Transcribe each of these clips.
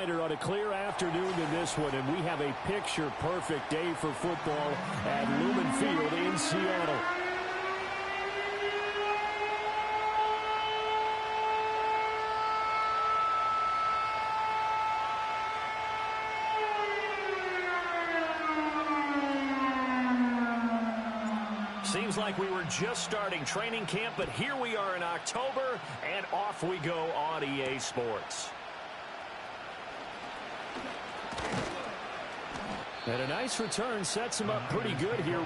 brighter on a clear afternoon than this one, and we have a picture-perfect day for football at Lumen Field in Seattle. Seems like we were just starting training camp, but here we are in October, and off we go on EA Sports. And a nice return sets him up pretty good here.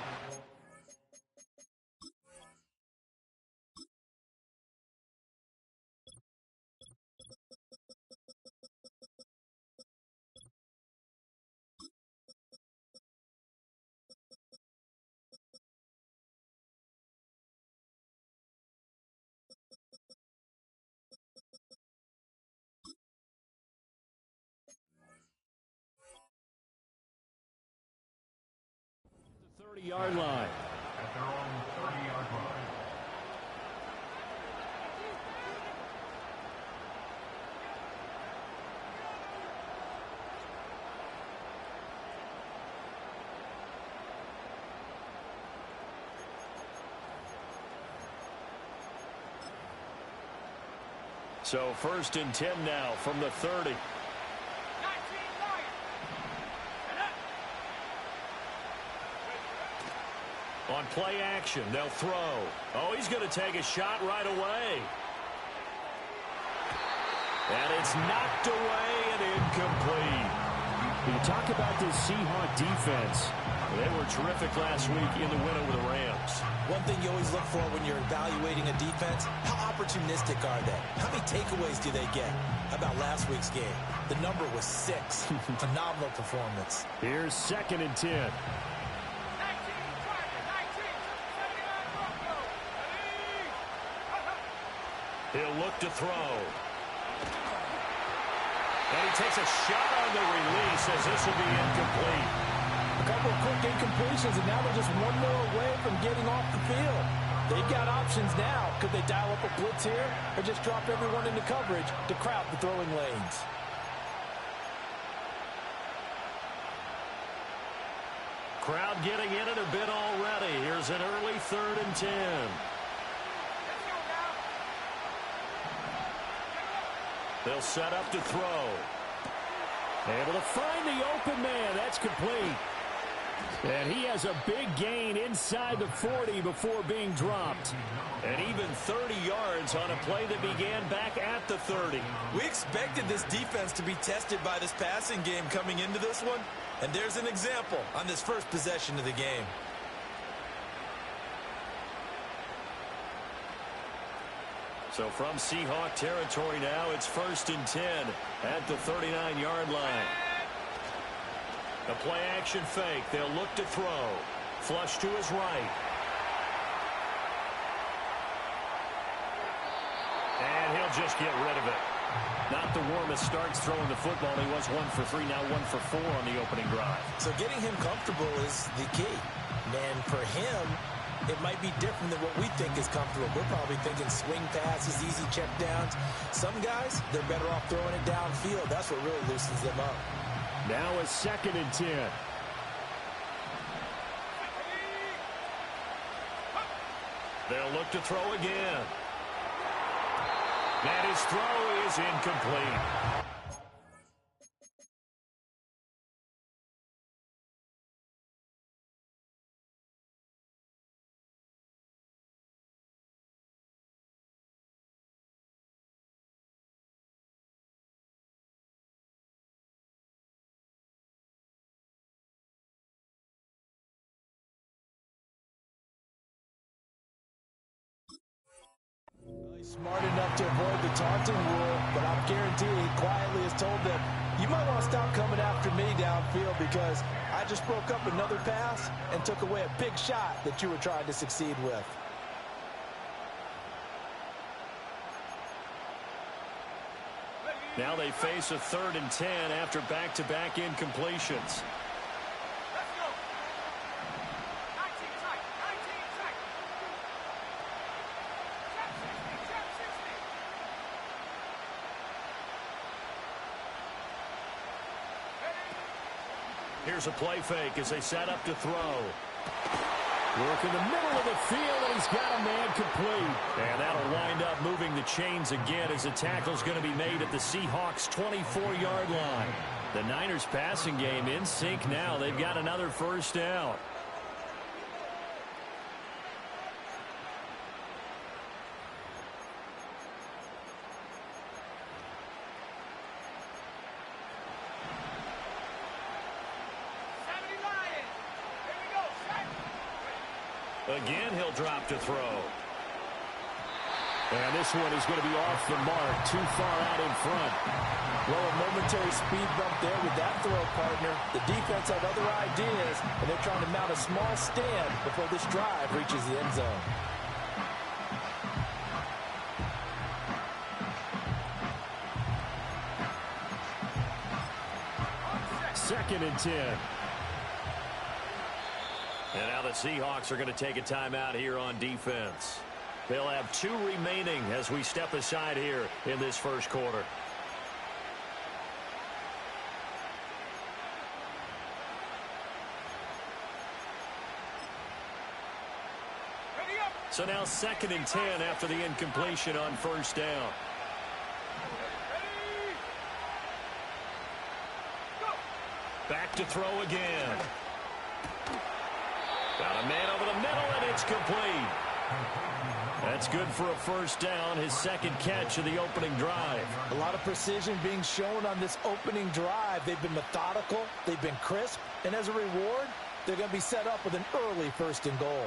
The 30-yard line. At their own 30-yard line. So 1st and 10 now from the 30. On play action, they'll throw. Oh, he's going to take a shot right away. And it's knocked away and incomplete. You talk about this Seahawk defense. They were terrific last week in the win over the Rams. One thing you always look for when you're evaluating a defense, how opportunistic are they? How many takeaways do they get? How about last week's game? The number was 6. Phenomenal performance. Here's 2nd and 10. He'll look to throw. And he takes a shot on the release as this will be incomplete. A couple of quick incompletions, and now they're just one more away from getting off the field. They've got options now. Could they dial up a blitz here or just drop everyone into coverage to crowd the throwing lanes? Crowd getting in it a bit already. Here's an early 3rd and 10. They'll set up to throw. Able to find the open man. That's complete. And he has a big gain inside the 40 before being dropped. And even 30 yards on a play that began back at the 30. We expected this defense to be tested by this passing game coming into this one. And there's an example on this first possession of the game. So from Seahawk territory now, it's 1st and 10 at the 39-yard line. The play action fake. They'll look to throw. Flush to his right. And he'll just get rid of it. Not the warmest starts throwing the football. He was 1 for 3, now 1 for 4 on the opening drive. So getting him comfortable is the key. And for him, it might be different than what we think is comfortable. We're probably thinking swing passes, easy check downs. Some guys, they're better off throwing it downfield. That's what really loosens them up. Now a 2nd and 10. They'll look to throw again. And his throw is incomplete. Smart enough to avoid the taunting rule, but I'm guaranteeing he quietly has told them, you might want to stop coming after me downfield because I just broke up another pass and took away a big shot that you were trying to succeed with. Now they face a 3rd and 10 after back-to-back incompletions. Here's a play fake as they set up to throw. Work in the middle of the field, and he's got a man complete. And that'll wind up moving the chains again as the tackle's going to be made at the Seahawks' 24-yard line. The Niners passing game in sync now. They've got another first down. Again, he'll drop to throw. And this one is going to be off the mark, too far out in front. Well, a momentary speed bump there with that throw, partner. The defense had other ideas, and they're trying to mount a small stand before this drive reaches the end zone. Second and 10. And now the Seahawks are going to take a timeout here on defense. They'll have 2 remaining as we step aside here in this first quarter. So now second and 10 after the incompletion on first down. Back to throw again. Got a man over the middle, and it's complete. That's good for a first down, his second catch of the opening drive. A lot of precision being shown on this opening drive. They've been methodical, they've been crisp, and as a reward, they're going to be set up with an early first and goal.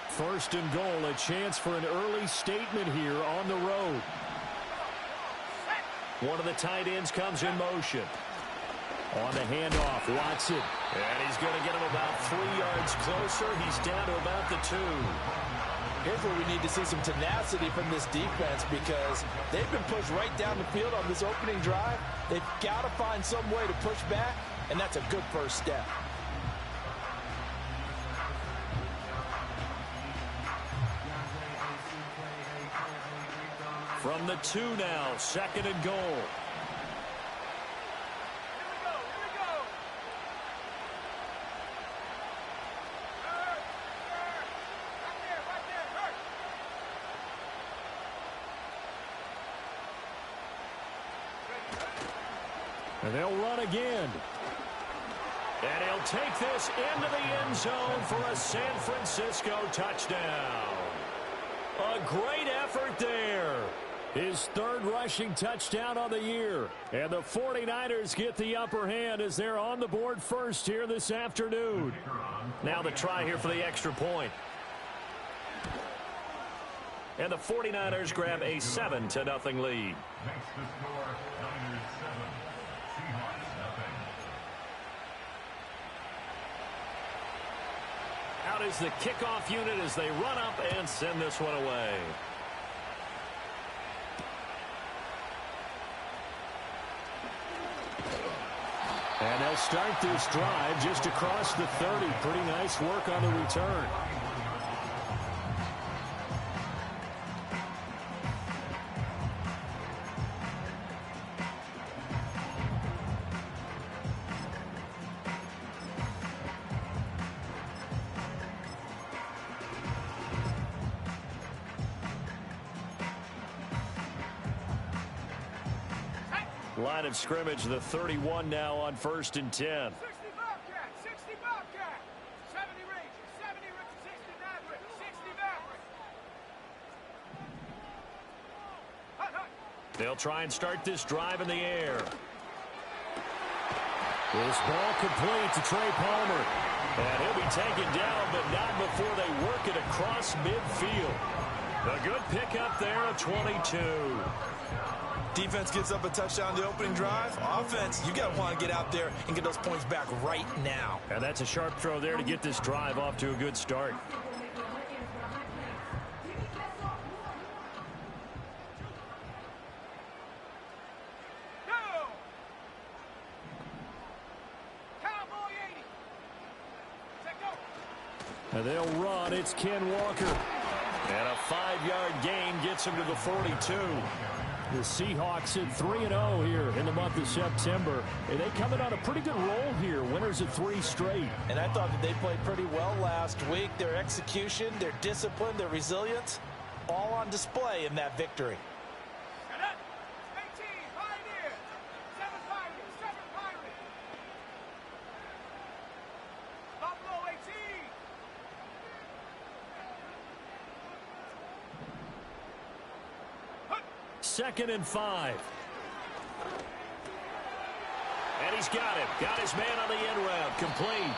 First and goal, a chance for an early statement here on the road. One of the tight ends comes in motion. On the handoff, Watson. And he's going to get him about 3 yards closer. He's down to about the 2. Here's where we need to see some tenacity from this defense because they've been pushed right down the field on this opening drive. They've got to find some way to push back, and that's a good first step. From the 2 now, second and goal. And they'll run again. And he'll take this into the end zone for a San Francisco touchdown. A great effort there. His 3rd rushing touchdown on the year. And the 49ers get the upper hand as they're on the board first here this afternoon. Now the try here for the extra point. And the 49ers grab a 7-0 lead. Makes the score Niners 7, Seahawks nothing. Out is the kickoff unit as they run up and send this one away. And they'll start this drive just across the 30. Pretty nice work on the return. Line of scrimmage, the 31 now on 1st and 10. 60 Bobcat, 60 Bobcat, 70 Rangers, 70 Rangers, 60 Maverick, 60 Maverick. They'll try and start this drive in the air. This ball complete to Trey Palmer. And he'll be taken down, but not before they work it across midfield. A good pickup there of 22. Defense gives up a touchdown the opening drive. Offense, you got to want to get out there and get those points back right now. And that's a sharp throw there to get this drive off to a good start. And they'll run. It's Ken Walker. And a 5-yard gain gets him to the 42. The Seahawks at 3-0 here in the month of September. And they come in on a pretty good roll here. Winners of 3 straight. And I thought that they played pretty well last week. Their execution, their discipline, their resilience, all on display in that victory. Set up. 18, Pioneer. 7 Pirates, 7 Pirates. Buffalo 18. Second and 5. And he's got it. Got his man on the end route. Complete.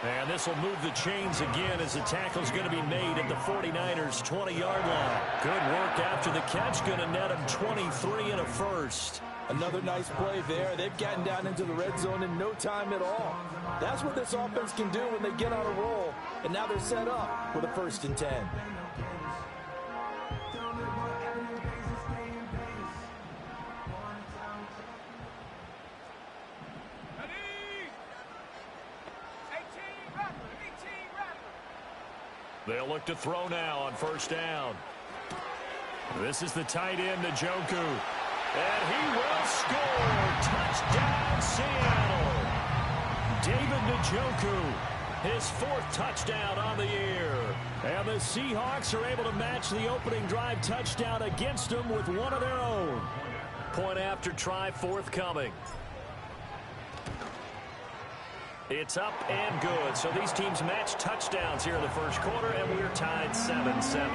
And this will move the chains again as the tackle's going to be made at the 49ers' 20-yard line. Good work after the catch. Going to net him 23 and a first. Another nice play there. They've gotten down into the red zone in no time at all. That's what this offense can do when they get on a roll. And now they're set up with a 1st and 10. They'll look to throw now on 1st down. This is the tight end, Njoku. And he will score. Touchdown, Seattle. David Njoku, his 4th touchdown on the year. And the Seahawks are able to match the opening drive touchdown against them with one of their own. Point after try forthcoming. It's up and good. So these teams match touchdowns here in the first quarter, and we're tied 7-7.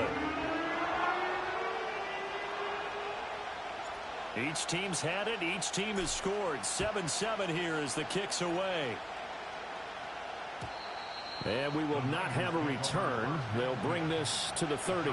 Each team's had it. Each team has scored. 7-7 here as the kick's away. And we will not have a return. They'll bring this to the 30.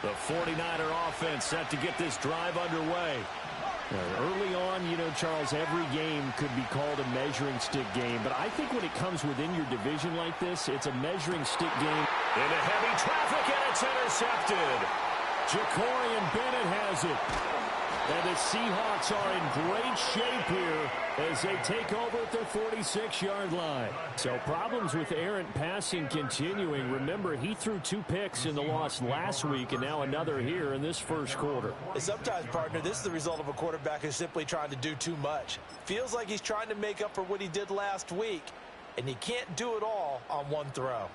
The 49er offense set to get this drive underway. Early on, you know, Charles, every game could be called a measuring stick game. But I think when it comes within your division like this, it's a measuring stick game. Into heavy traffic, and it's intercepted. Jacorian Bennett has it. And the Seahawks are in great shape here as they take over at their 46-yard line. So problems with errant passing continuing. Remember, he threw 2 picks in the loss last week and now another here in this first quarter. Sometimes, partner, this is the result of a quarterback who's simply trying to do too much. Feels like he's trying to make up for what he did last week, and he can't do it all on one throw.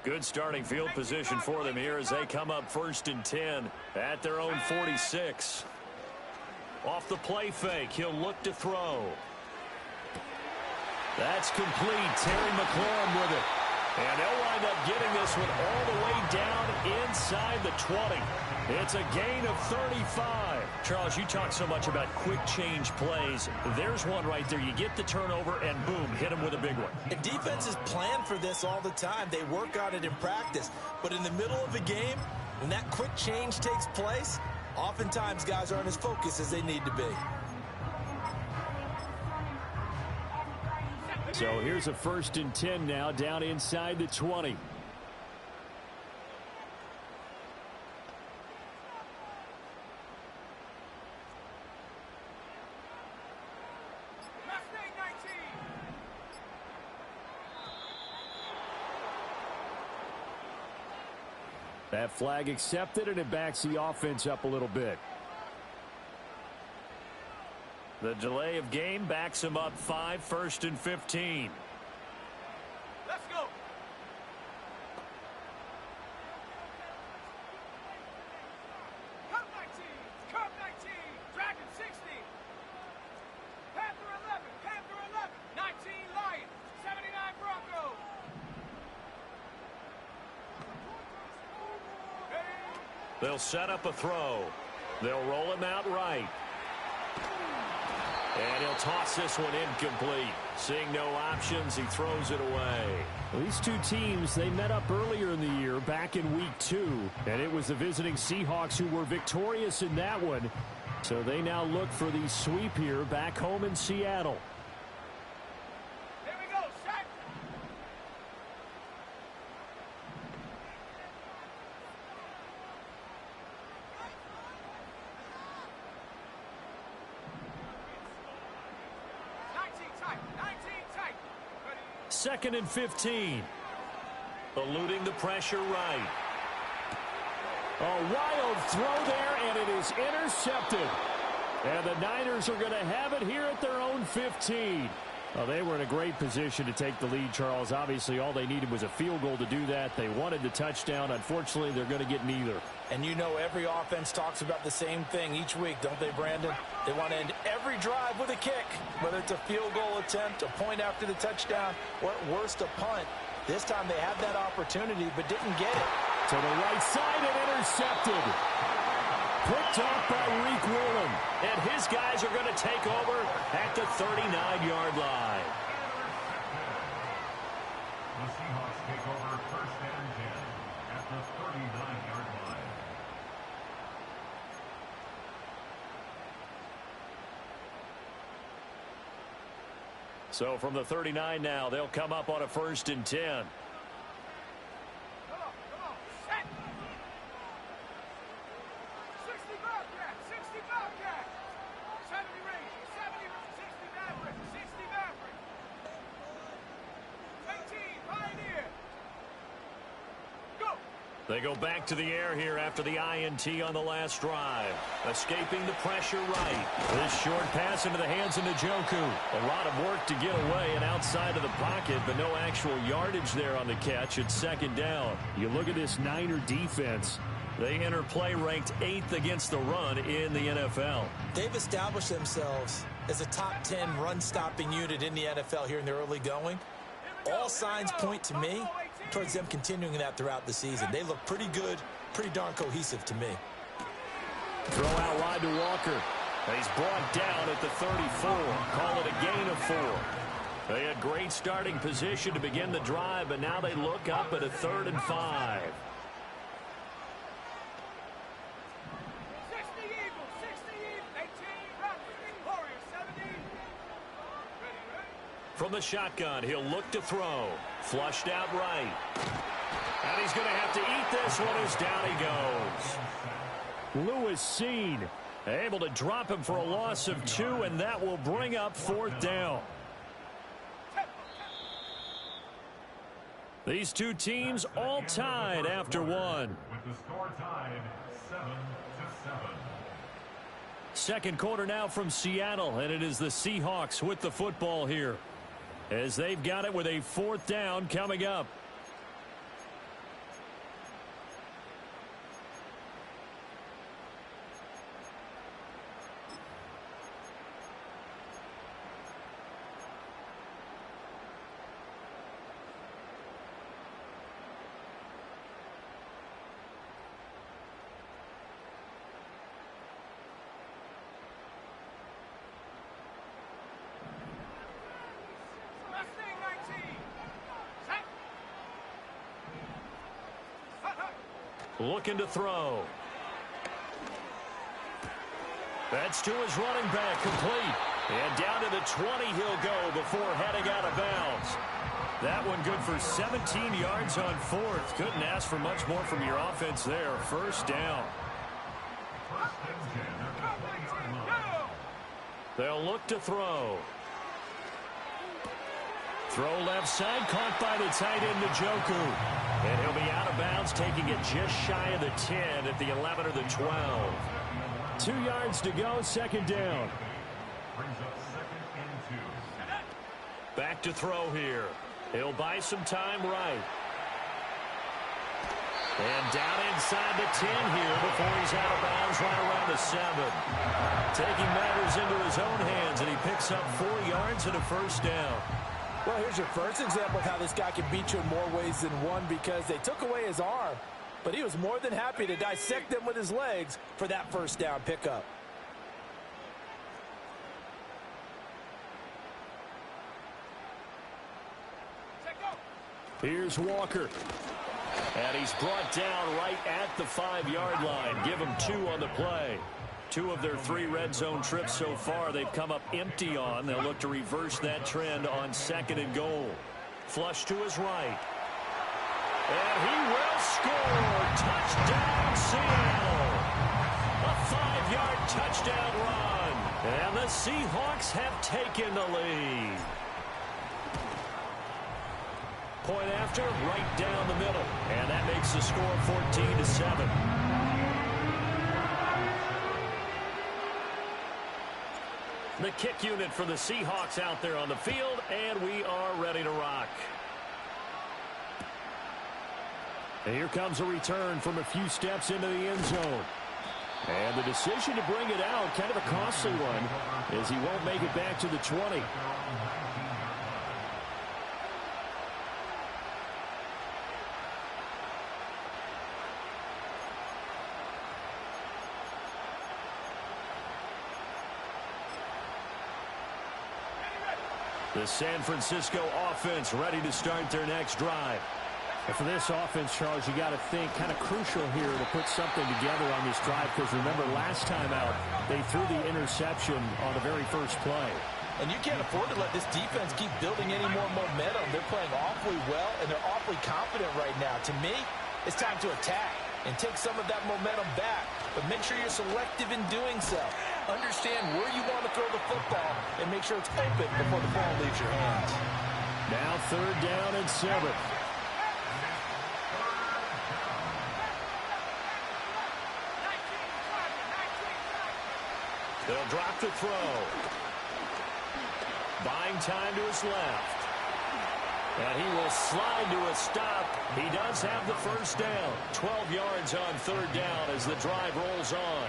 Good starting field position for them here as they come up 1st and 10 at their own 46. Off the play fake, he'll look to throw. That's complete. Terry McLaurin with it. And they'll wind up getting this one all the way down inside the 20. It's a gain of 35. Charles, you talk so much about quick change plays. There's one right there. You get the turnover and boom, hit him with a big one. And defenses plan for this all the time. They work on it in practice. But in the middle of the game, when that quick change takes place, oftentimes guys aren't as focused as they need to be. So here's a 1st and 10 now down inside the 20. That flag accepted, and it backs the offense up a little bit. The delay of game backs him up 5, 1st and 15. Let's go. Cup 19, Cup 19, Dragon 60. Panther 11, Panther 11, 19 Lions, 79 Broncos. They'll set up a throw. They'll roll him out right. And he'll toss this one incomplete. Seeing no options, he throws it away. Well, these two teams, they met up earlier in the year, back in week 2. And it was the visiting Seahawks who were victorious in that one. So they now look for the sweep here back home in Seattle. Here we go, set. 2nd and 15. Eluding the pressure right. A wild throw there, and it is intercepted. And the Niners are going to have it here at their own 15. Well, they were in a great position to take the lead, Charles. Obviously, all they needed was a field goal to do that. They wanted the touchdown. Unfortunately, they're going to get neither. And you know every offense talks about the same thing each week, don't they, Brandon? They want to end every drive with a kick, whether it's a field goal attempt, a point after the touchdown, or at worst a punt. This time they had that opportunity but didn't get it. To the right side and intercepted. Picked off by Reek Woolen. And his guys are going to take over at the 39-yard line. The Seahawks take over 1st and 10 at the 39-yard line. So from the 39 now, they'll come up on a 1st and 10. Come on, set. 60 Bobcat, 60 Bobcat. 70 Rangers, 70 60 Maverick, 60 Maverick. 18, Pioneer. Go. They go back to the air here after the INT on the last drive. Escaping the pressure right. This short pass into the hands of Njoku. A lot of work to get away and outside of the pocket, but no actual yardage there on the catch. It's 2nd down. You look at this Niner defense. They enter play ranked 8th against the run in the NFL. They've established themselves as a top 10 run-stopping unit in the NFL here in the early going. All signs point to me towards them continuing that throughout the season. They look pretty good, pretty darn cohesive to me. Throw out wide to Walker. He's brought down at the 34. Call it a gain of 4. They had great starting position to begin the drive, but now they look up at a 3rd and 5. 60 Eagles, 60 Eagles. 18, Rockets, Warriors, 70. Ready. From the shotgun, he'll look to throw. Flushed out right. And he's going to have to eat this one as down he goes. Lewis Cine able to drop him for a loss of 2, and that will bring up 4th down. These two teams all tied after 1. With the score tied 7-7. 2nd quarter now from Seattle, and it is the Seahawks with the football here, as they've got it with a 4th down coming up. Mustang 19. Set. Looking to throw. That's to his running back, complete. And down to the 20 he'll go before heading out of bounds. That one good for 17 yards on 4th. Couldn't ask for much more from your offense there. 1st down. 1st and 10 at the 20-yard line. They'll look to throw. Throw left side, caught by the tight end Njoku. And he'll be out of bounds, taking it just shy of the 10 at the 11 or the 12. 2 yards to go, 2nd down. Brings up 2nd and 2. Back to throw here. He'll buy some time right. And down inside the 10 here before he's out of bounds right around the 7. Taking matters into his own hands, and he picks up 4 yards and a 1st down. Well, here's your first example of how this guy can beat you in more ways than one, because they took away his arm, but he was more than happy to dissect them with his legs for that 1st down pickup. Here's Walker. And he's brought down right at the 5-yard line. Give him 2 on the play. 2 of their 3 red zone trips so far they've come up empty on. They'll look to reverse that trend on 2nd and goal. Flush to his right. And he will score. Touchdown, Seattle. A 5-yard touchdown run. And the Seahawks have taken the lead. Point after, right down the middle. And that makes the score 14-7. The kick unit for the Seahawks out there on the field, and we are ready to rock. And here comes a return from a few steps into the end zone. And the decision to bring it out, kind of a costly one, as he won't make it back to the 20. The San Francisco offense ready to start their next drive. And for this offense, Charles, you got to think kind of crucial here to put something together on this drive, because remember last time out they threw the interception on the very first play. And you can't afford to let this defense keep building any more momentum. They're playing awfully well, and they're awfully confident right now. To me, it's time to attack and take some of that momentum back. But make sure you're selective in doing so. Understand where you want to throw the football and make sure it's open before the ball leaves your hands. Now 3rd down and 7. They'll drop to throw. Buying time to his left. And he will slide to a stop. He does have the first down. 12 yards on 3rd down as the drive rolls on.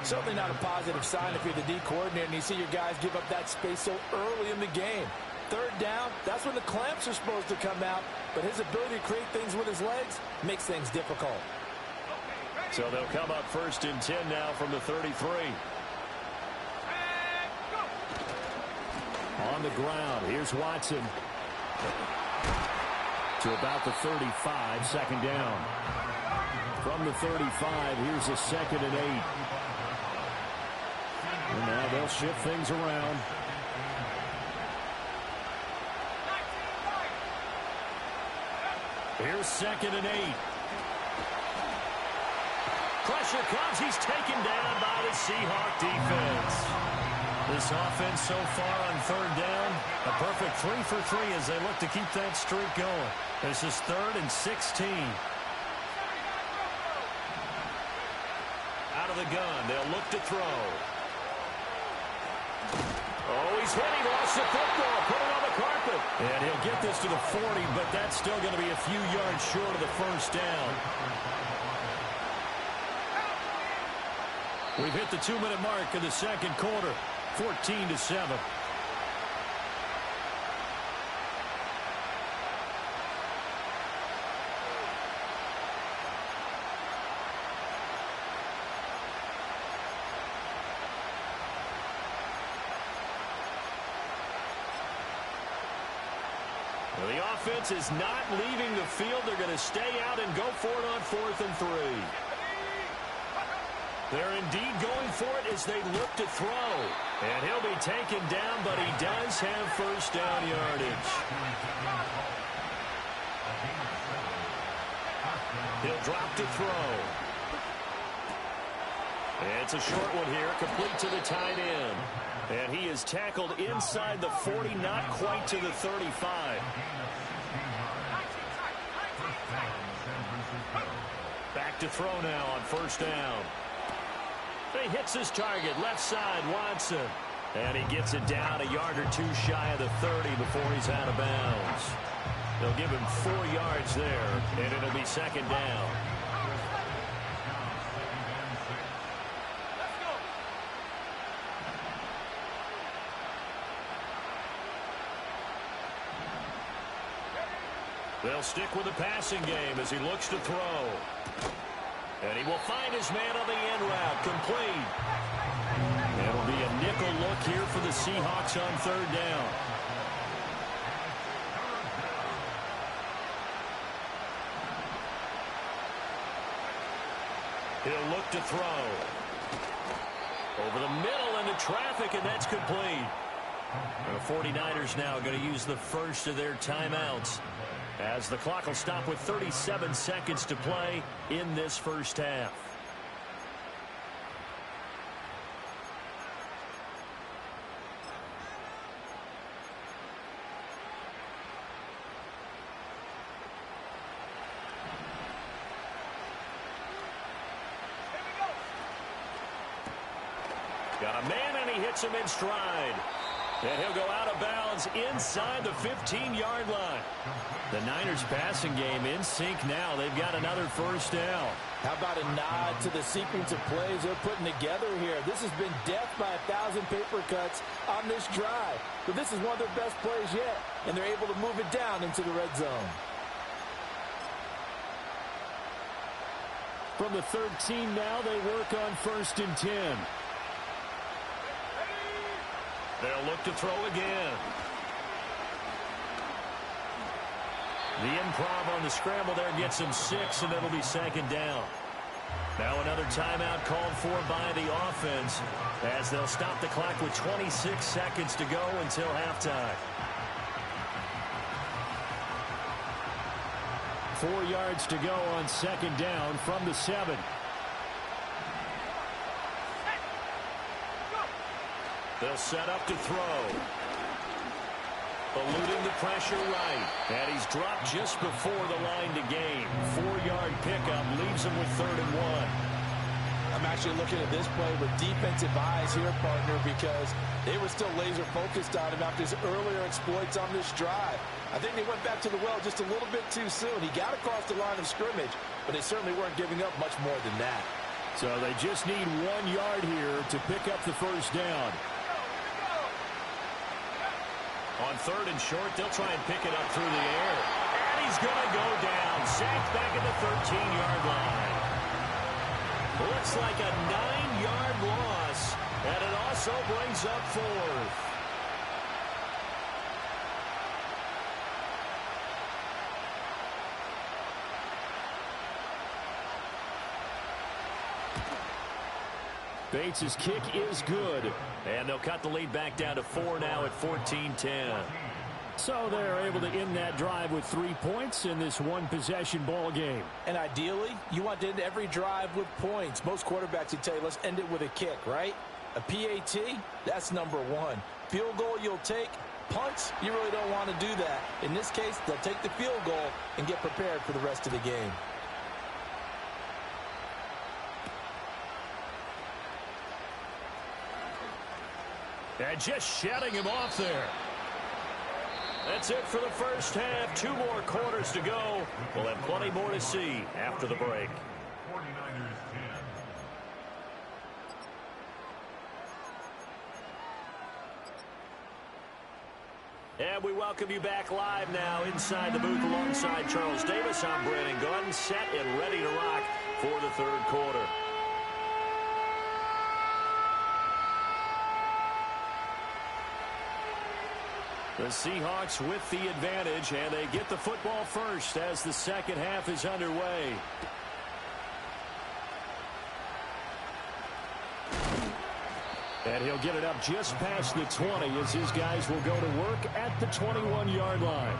Certainly not a positive sign if you're the D coordinator and you see your guys give up that space so early in the game. 3rd down, that's when the clamps are supposed to come out. But his ability to create things with his legs makes things difficult. So they'll come up 1st and 10 now from the 33. On the ground, here's Watson. To about the 35, 2nd down. From the 35, here's a 2nd and 8. And now they'll shift things around. Here's 2nd and 8. Pressure comes. He's taken down by the Seahawk defense. This offense so far on 3rd down, a perfect 3 for 3 as they look to keep that streak going. This is 3rd and 16. Out of the gun, they'll look to throw. Oh, he's hit. He lost the football. Put it on the carpet. And he'll get this to the 40, but that's still going to be a few yards short of the 1st down. We've hit the 2-minute mark of the 2nd quarter. 14-7. Well, the offense is not leaving the field. They're going to stay out and go for it on 4th and 3. They're indeed going for it as they look to throw. And he'll be taken down, but he does have 1st down yardage. He'll drop to throw. It's a short one here, complete to the tight end. And he is tackled inside the 40, not quite to the 35. Back to throw now on 1st down. He hits his target, left side, Watson. And he gets it down a yard or 2 shy of the 30 before he's out of bounds. They'll give him 4 yards there, and it'll be 2nd down. They'll stick with the passing game as he looks to throw. And he will find his man on the end route, complete. It'll be a nickel look here for the Seahawks on 3rd down. He'll look to throw. Over the middle into traffic, and that's complete. The 49ers now going to use the first of their timeouts, as the clock will stop with 37 seconds to play in this 1st half. Got a man, and he hits him in stride. And he'll go out of bounds inside the 15-yard line. The Niners passing game in sync now. They've got another first down. How about a nod to the sequence of plays they're putting together here? This has been death by 1,000 paper cuts on this drive. But this is one of their best plays yet, and they're able to move it down into the red zone. From the 13 now, they work on 1st and 10. They'll look to throw again. The improv on the scramble there gets him 6, and it'll be 2nd down. Now another timeout called for by the offense as they'll stop the clock with 26 seconds to go until halftime. 4 yards to go on 2nd down from the 7. They'll set up to throw. Eluding the pressure right. And he's dropped just before the line to gain. 4-yard pickup leaves him with 3rd and 1. I'm actually looking at this play with defensive eyes here, partner, because they were still laser focused on him after his earlier exploits on this drive. I think they went back to the well just a little bit too soon. He got across the line of scrimmage, but they certainly weren't giving up much more than that. So they just need 1 yard here to pick up the first down. On 3rd and short, they'll try and pick it up through the air. And he's going to go down. Sacked back at the 13-yard line. Looks like a 9-yard loss. And it also brings up 4th. Bates' kick is good. And they'll cut the lead back down to 4 now at 14-10. So they're able to end that drive with 3 points in this one-possession ball game. And ideally, you want to end every drive with points. Most quarterbacks would tell you, let's end it with a kick, right? A PAT, that's number 1. Field goal you'll take. Punts, you really don't want to do that. In this case, they'll take the field goal and get prepared for the rest of the game. And just shutting him off there. That's it for the first half. 2 more quarters to go. We'll have plenty more to see after the break. 49ers 10. And we welcome you back live now inside the booth alongside Charles Davis. I'm Brandon Gaudin, set and ready to rock for the 3rd quarter. The Seahawks with the advantage, and they get the football first as the second half is underway. And he'll get it up just past the 20 as his guys will go to work at the 21-yard line.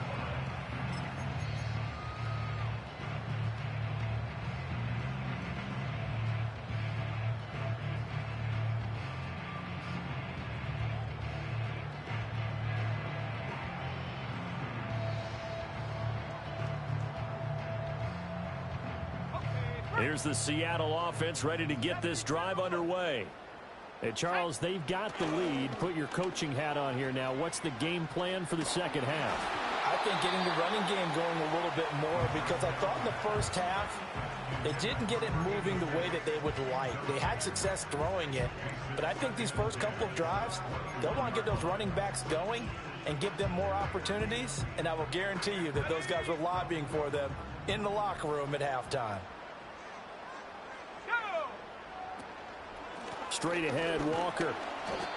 Here's the Seattle offense ready to get this drive underway. Hey, Charles, they've got the lead. Put your coaching hat on here now. What's the game plan for the second half? I think getting the running game going a little bit more, because I thought in the first half they didn't get it moving the way that they would like. They had success throwing it, but I think these first couple of drives, they'll want to get those running backs going and give them more opportunities, and I will guarantee you that those guys were lobbying for them in the locker room at halftime. Straight ahead, Walker.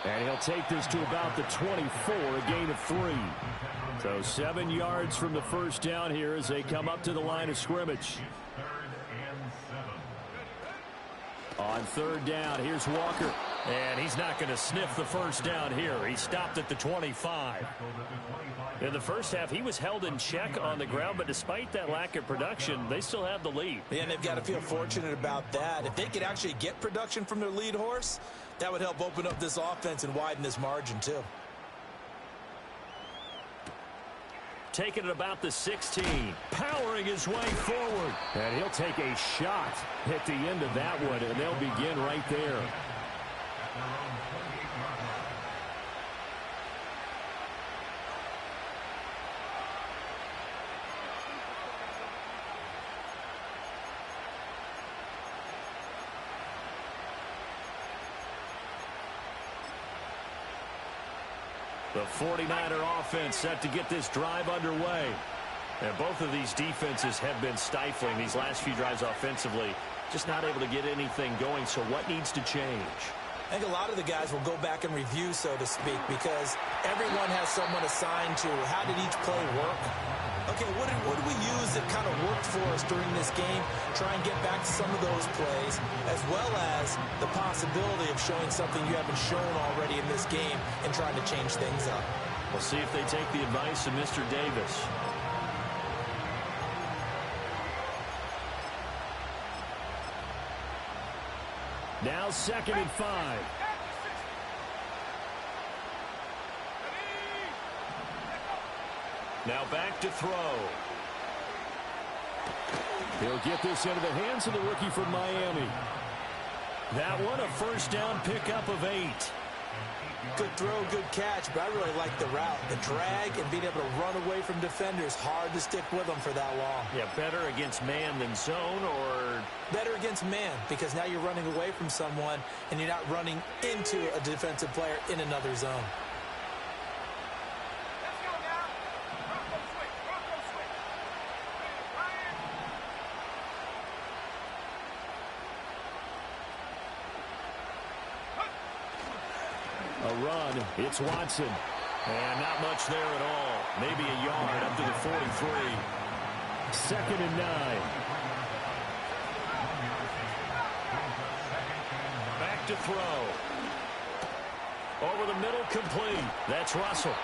And he'll take this to about the 24, a gain of 3. So 7 yards from the first down here as they come up to the line of scrimmage. 3rd and 7. On 3rd down, here's Walker. And he's not going to sniff the first down here. He stopped at the 25. In the first half, he was held in check on the ground, but despite that lack of production, they still have the lead. And they've got to feel fortunate about that. If they could actually get production from their lead horse, that would help open up this offense and widen this margin too. Taking it about the 16, powering his way forward. And he'll take a shot at the end of that one, and they'll begin right there. At their own The 49er offense set to get this drive underway. And both of these defenses have been stifling these last few drives offensively. Just not able to get anything going. So what needs to change? I think a lot of the guys will go back and review, so to speak, because everyone has someone assigned to how did each play work. Okay, what did we use that kind of worked for us during this game? Try and get back to some of those plays, as well as the possibility of showing something you haven't shown already in this game and trying to change things up. We'll see if they take the advice of Mr. Davis. Now 2nd and 5. Now back to throw. He'll get this into the hands of the rookie from Miami. That one, a first down pickup of 8. Good throw, good catch, but I really like the route. The drag and being able to run away from defenders, hard to stick with them for that long. Yeah, better against man than zone, or? Better against man, because now you're running away from someone and you're not running into a defensive player in another zone. Let's go now. Bronco switch. Bronco switch. Ryan. A run. It's Watson. And not much there at all. Maybe a yard up to the 43. 2nd and 9. Back to throw. Over the middle, complete. That's Russell.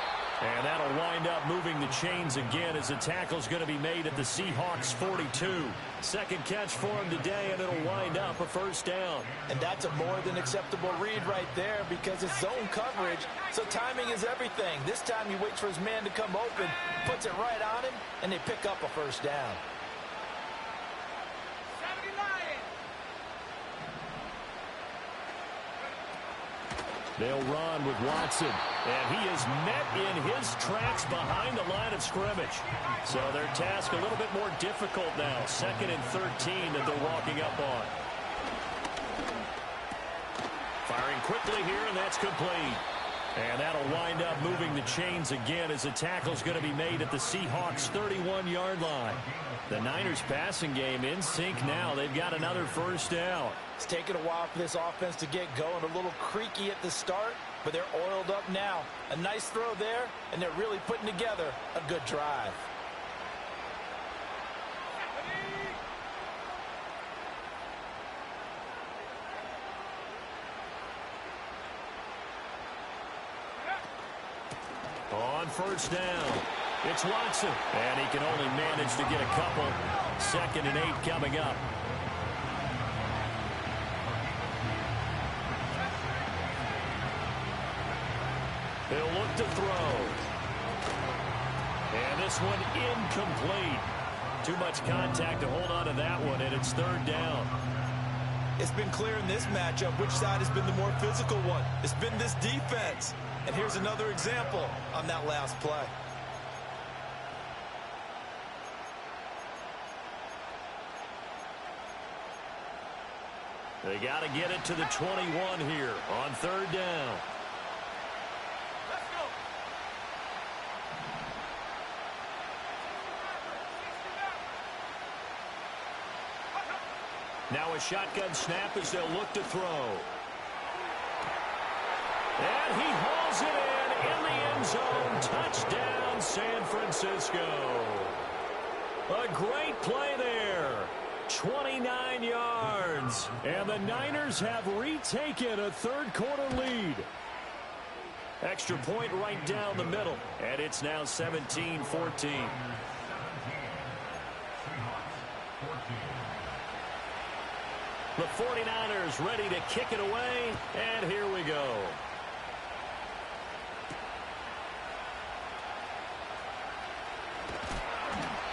And that'll wind up moving the chains again as the tackle's going to be made at the Seahawks 42. Second catch for him today, and it'll wind up a first down. And that's a more than acceptable read right there because it's zone coverage, so timing is everything. This time he waits for his man to come open, puts it right on him, and they pick up a first down. 79. They'll run with Watson, and he is met in his tracks behind the line of scrimmage. So their task a little bit more difficult now. 2nd and 13 that they're walking up on. Firing quickly here, and that's complete. And that'll wind up moving the chains again as the tackle's going to be made at the Seahawks 31-yard line. The Niners passing game in sync now. They've got another first down. It's taken a while for this offense to get going. A little creaky at the start, but they're oiled up now. A nice throw there, and they're really putting together a good drive. On first down, it's Watson, and he can only manage to get a couple. 2nd and 8 coming up. He'll look to throw. And this one incomplete. Too much contact to hold on to that one, and it's 3rd down. It's been clear in this matchup which side has been the more physical one. It's been this defense. And here's another example on that last play. They got to get it to the 21 here on 3rd down. Let's go. Now a shotgun snap as they'll look to throw. And he hauls it in the end zone. Touchdown, San Francisco. A great play there. 29 yards. And the Niners have retaken a third-quarter lead. Extra point right down the middle. And it's now 17-14. The 49ers ready to kick it away. And here we go.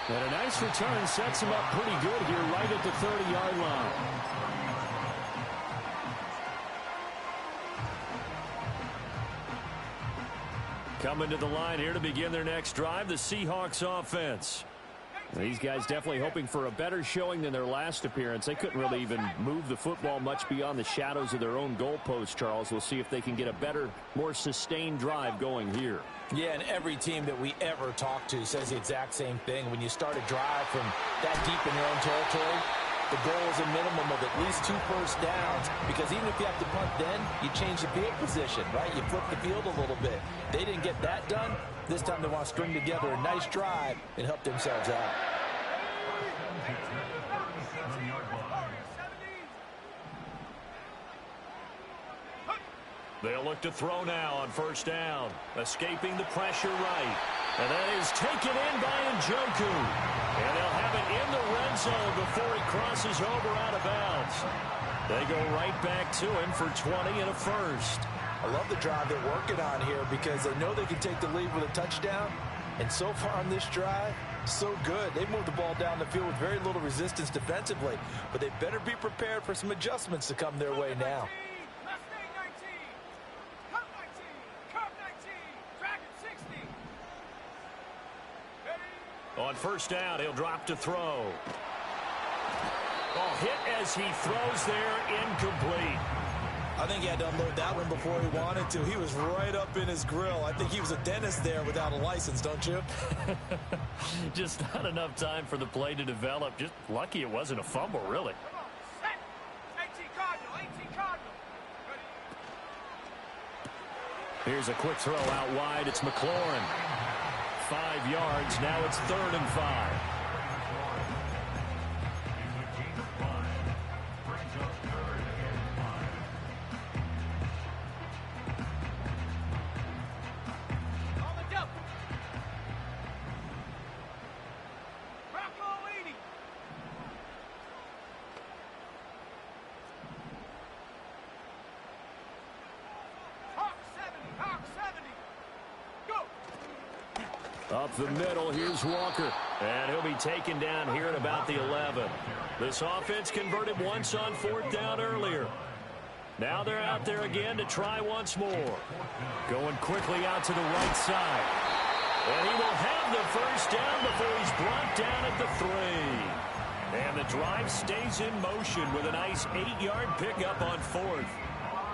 And a nice return sets him up pretty good here right at the 30-yard line. Coming to the line here to begin their next drive, the Seahawks offense. Hey, These guys definitely hoping for a better showing than their last appearance. They couldn't really even move the football much beyond the shadows of their own goalpost, Charles. We'll see if they can get a better, more sustained drive going here. Yeah, and every team that we ever talk to says the exact same thing. When you start a drive from that deep in your own territory, the goal is a minimum of at least 2 first downs, because even if you have to punt then, you change the field position, right? You flip the field a little bit. They didn't get that done. This time they want to string together a nice drive and help themselves out. They'll look to throw now on first down. Escaping the pressure right. And that is taken in by Njoku. And they'll have it in the red zone before he crosses over out of bounds. They go right back to him for 20 and a first. I love the drive they're working on here because they know they can take the lead with a touchdown. And so far on this drive, so good. They moved the ball down the field with very little resistance defensively. But they better be prepared for some adjustments to come their way now. On first down, he'll drop to throw. Oh, hit as he throws there, incomplete. I think he had to unload that one before he wanted to. He was right up in his grill. I think he was a dentist there without a license, don't you? Just not enough time for the play to develop. Just lucky it wasn't a fumble, really. Here's a quick throw out wide. It's McLaurin. 5 yards. Now it's 3rd and 5. Up the middle, here's Walker. And he'll be taken down here at about the 11. This offense converted once on 4th down earlier. Now they're out there again to try once more. Going quickly out to the right side. And he will have the first down before he's brought down at the 3. And the drive stays in motion with a nice 8-yard pickup on 4th.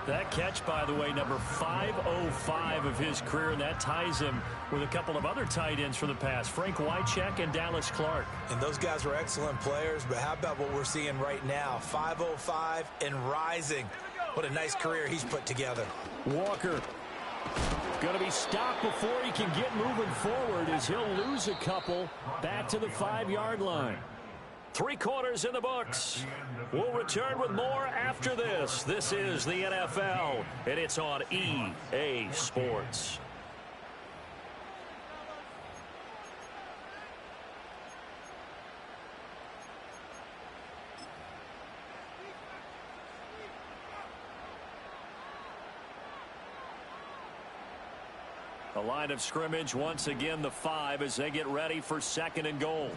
That catch, by the way, number 505 of his career, and that ties him with a couple of other tight ends from the past, Frank Wycheck and Dallas Clark. And those guys were excellent players, but how about what we're seeing right now? 505 and rising. What a nice career he's put together. Walker going to be stopped before he can get moving forward as he'll lose a couple back to the 5-yard line. 3 quarters in the books. We'll return with more after this. This is the NFL, and it's on EA Sports. The line of scrimmage, once again, the 5 as they get ready for 2nd and goal.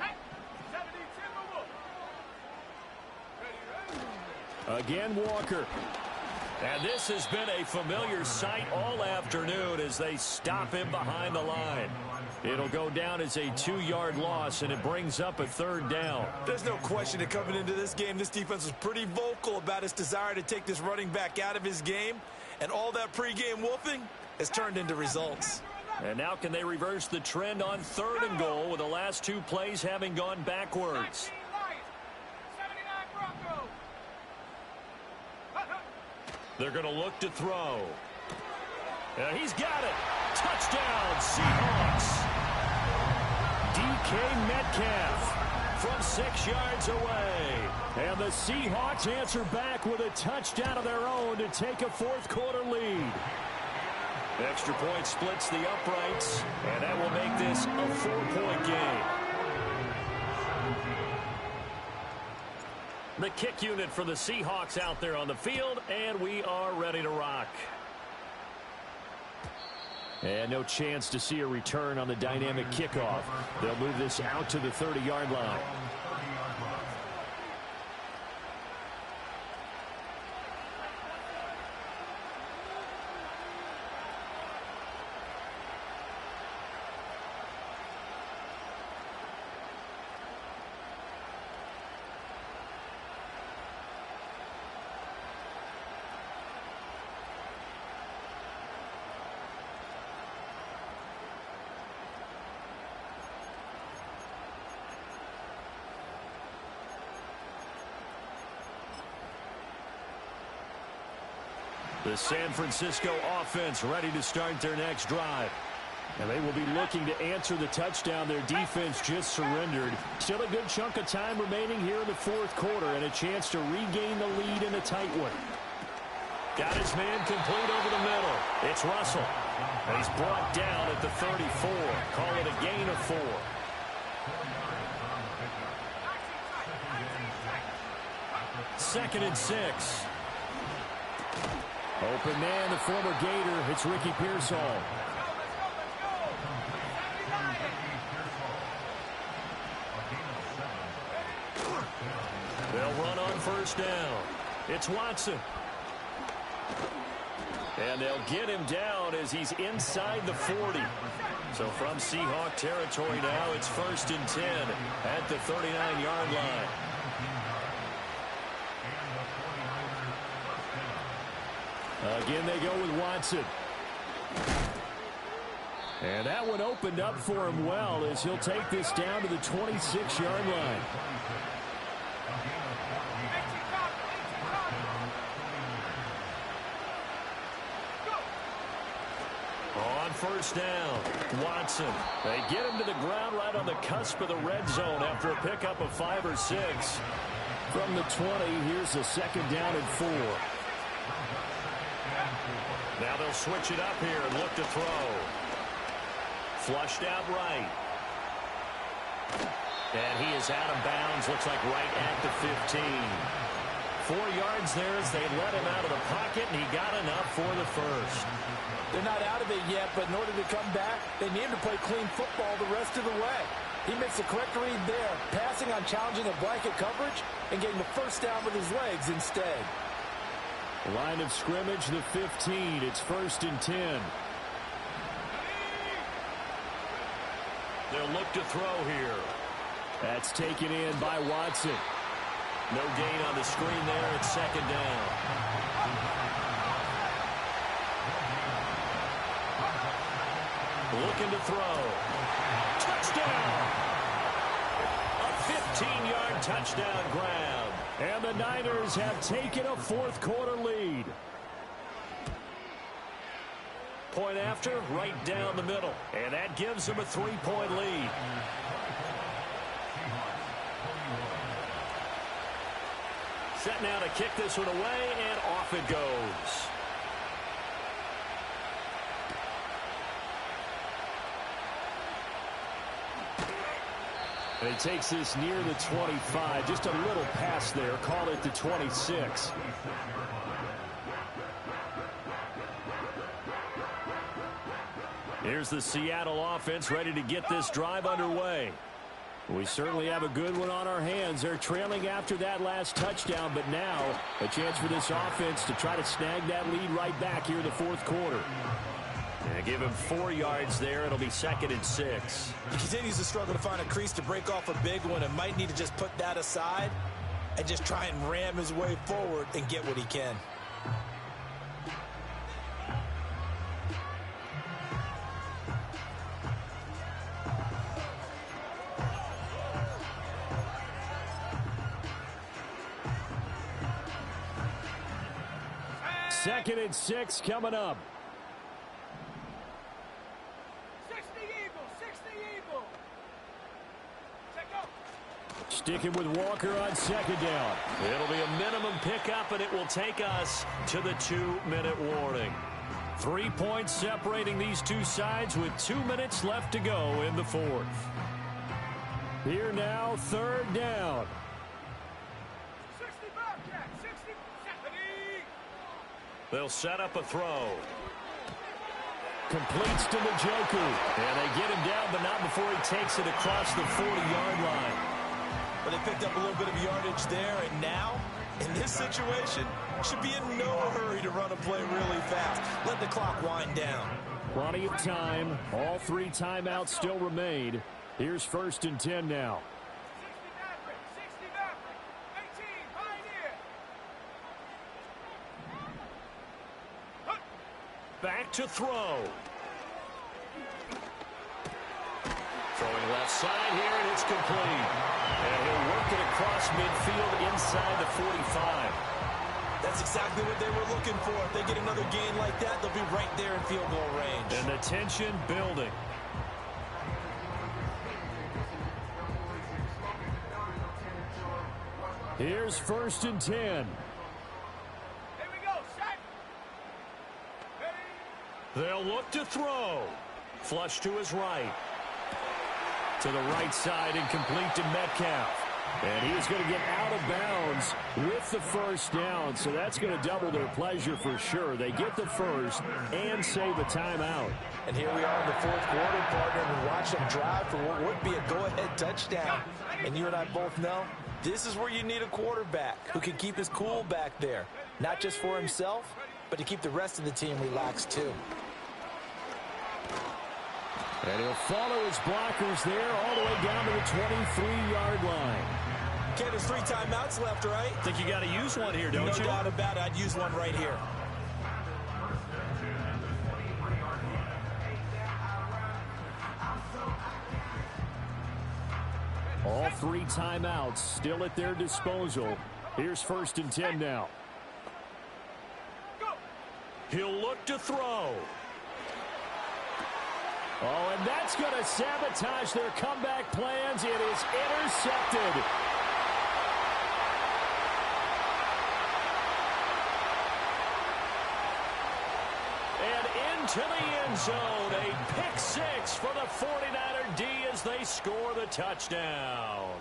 Again, Walker. And this has been a familiar sight all afternoon as they stop him behind the line. It'll go down as a 2-yard loss, and it brings up a 3rd down. There's no question that coming into this game, this defense was pretty vocal about its desire to take this running back out of his game. And all that pregame wolfing has turned into results. And now can they reverse the trend on 3rd and goal with the last 2 plays having gone backwards? They're going to look to throw. And he's got it. Touchdown, Seahawks. DK Metcalf from 6 yards away. And the Seahawks answer back with a touchdown of their own to take a 4th quarter lead. Extra point splits the uprights, and that will make this a 4-point game. The kick unit for the Seahawks out there on the field, and we are ready to rock. And no chance to see a return on the dynamic kickoff. They'll move this out to the 30-yard line. The San Francisco offense ready to start their next drive. And they will be looking to answer the touchdown their defense just surrendered. Still a good chunk of time remaining here in the fourth quarter and a chance to regain the lead in a tight one. Got his man complete over the middle. It's Russell. And he's brought down at the 34. Call it a gain of 4. Second and 6. Open man, the former Gator. It's Ricky Pearsall. They'll run on first down. It's Watson. And they'll get him down as he's inside the 40. So from Seahawk territory now, it's 1st and 10 at the 39-yard line. Again, they go with Watson. And that one opened up for him well as he'll take this down to the 26-yard line. On first down, Watson. They get him to the ground right on the cusp of the red zone after a pickup of 5 or 6. From the 20, here's a 2nd down and 4. Now they'll switch it up here and look to throw. Flushed out right. And he is out of bounds, looks like right at the 15. 4 yards there as they let him out of the pocket, and he got enough for the first. They're not out of it yet, but in order to come back, they need to play clean football the rest of the way. He makes the correct read there, passing on challenging a blanket coverage and getting the first down with his legs instead. Line of scrimmage, the 15. It's 1st and 10. They'll look to throw here. That's taken in by Watson. No gain on the screen there. It's 2nd down. Looking to throw. Touchdown! A 15-yard touchdown grab. And the Niners have taken a fourth quarter lead. Point after, right down the middle. And that gives them a 3-point lead. Set now to kick this one away, and off it goes. And he takes this near the 25. Just a little pass there. Call it the 26. Here's the Seattle offense ready to get this drive underway. We certainly have a good one on our hands. They're trailing after that last touchdown, but now a chance for this offense to try to snag that lead right back here in the fourth quarter. And give him 4 yards there. It'll be 2nd and 6. He continues to struggle to find a crease to break off a big one and might need to just put that aside and just try and ram his way forward and get what he can. Second and 6 coming up. 60 Eagles, 60 Eagles. Check out. Sticking with Walker on 2nd down. It'll be a minimum pickup, and it will take us to the 2-minute warning. 3 points separating these two sides with 2 minutes left to go in the fourth. Here now, 3rd down. 60 Bobcat, 60, 70. They'll set up a throw. Completes to Njoku. And they get him down, but not before he takes it across the 40-yard line. But they picked up a little bit of yardage there, and now, in this situation, should be in no hurry to run a play really fast. Let the clock wind down. Plenty of time. All 3 timeouts still remain. Here's 1st and 10 now. 60 Maverick, 60 Maverick, 18, Pioneer. Back to throw. Throwing left side here, and it's complete. And he'll work it across midfield inside the 45. That That's exactly what they were looking for. If they get another gain like that, they'll be right there in field goal range. And the tension building. Here's 1st and 10. Here we go, set. Ready. They'll look to throw. Flush to his right. To the right side and complete to Metcalf. And he is going to get out of bounds with the 1st down, so that's going to double their pleasure for sure. They get the first and save a timeout. And here we are in the 4th quarter, partner, and watch them drive for what would be a go-ahead touchdown. And you and I both know this is where you need a quarterback who can keep his cool back there, not just for himself, but to keep the rest of the team relaxed too. And he'll follow his blockers there all the way down to the 23-yard line. Ken, there's 3 timeouts left, right? Think you got to use one here, don't you? No doubt about it. I'd use one right here. All 3 timeouts still at their disposal. Here's 1st and 10 now. He'll look to throw. Oh, and that's going to sabotage their comeback plans. It is intercepted. And into the end zone. A pick 6 for the 49er D as they score the touchdown.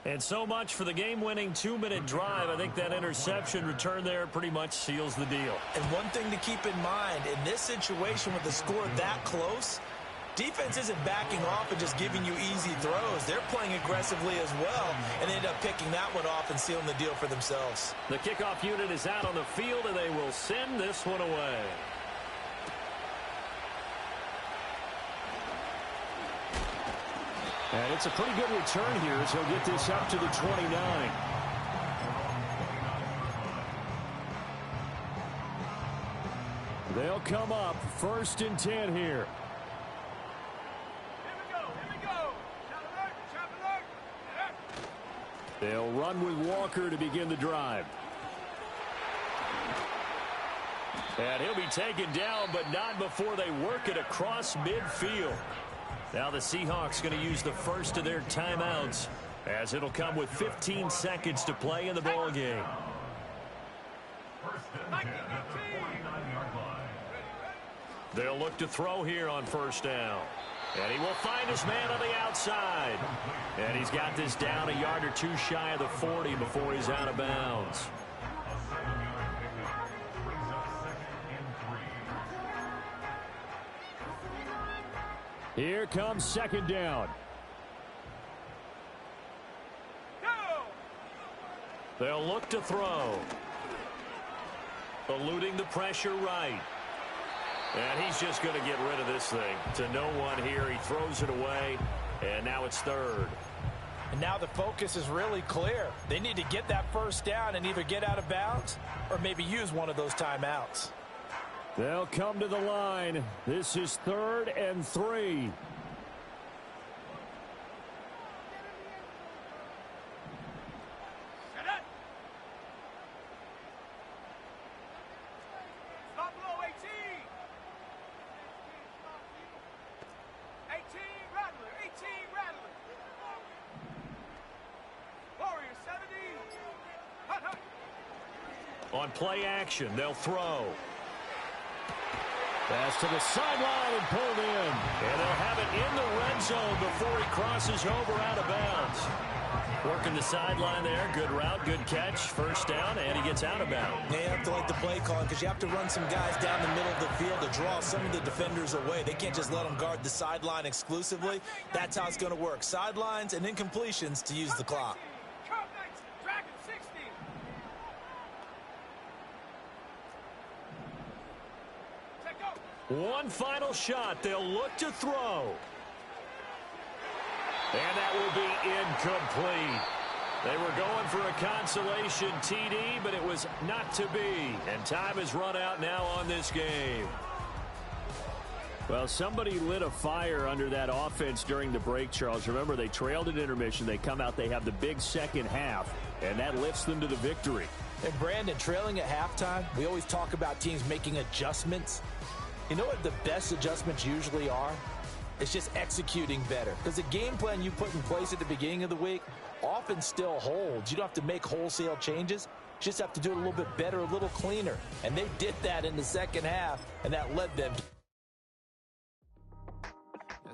And so much for the game-winning 2-minute drive. I think that interception return there pretty much seals the deal. And one thing to keep in mind, in this situation with the score that close, defense isn't backing off and just giving you easy throws. They're playing aggressively as well, and they end up picking that one off and sealing the deal for themselves. The kickoff unit is out on the field, and they will send this one away. And it's a pretty good return here as he'll get this up to the 29. They'll come up 1st and 10 here. Here we go. Trap alert. They'll run with Walker to begin the drive. And he'll be taken down, but not before they work it across midfield. Now the Seahawks going to use the first of their timeouts, as it'll come with 15 seconds to play in the ball game. 1st and 10 at the 49-yard line. They'll look to throw here on 1st down. And he will find his man on the outside. And he's got this down a yard or 2 shy of the 40 before he's out of bounds. A 7-yard pickup brings up 2nd and 3. Here comes 2nd down. They'll look to throw. Eluding the pressure right. And he's just going to get rid of this thing. To no one here. He throws it away. And now it's 3rd. And now the focus is really clear. They need to get that 1st down and either get out of bounds or maybe use one of those timeouts. They'll come to the line. This is 3rd and 3. On play action, they'll throw. Pass to the sideline and pulled in. And they'll have it in the red zone before he crosses over out of bounds. Working the sideline there. Good route, good catch. 1st down, and he gets out of bounds. They have to like the play calling because you have to run some guys down the middle of the field to draw some of the defenders away. They can't just let them guard the sideline exclusively. That's how it's going to work. Sidelines and incompletions to use the clock. One final shot. They'll look to throw. And that will be incomplete. They were going for a consolation TD, but it was not to be. And time has run out now on this game. Well, somebody lit a fire under that offense during the break, Charles. Remember, they trailed at intermission. They come out, they have the big second half, and that lifts them to the victory. And Brandon, trailing at halftime, we always talk about teams making adjustments. You know what the best adjustments usually are? It's just executing better. Because the game plan you put in place at the beginning of the week often still holds. You don't have to make wholesale changes. You just have to do it a little bit better, a little cleaner. And they did that in the second half, and that led them to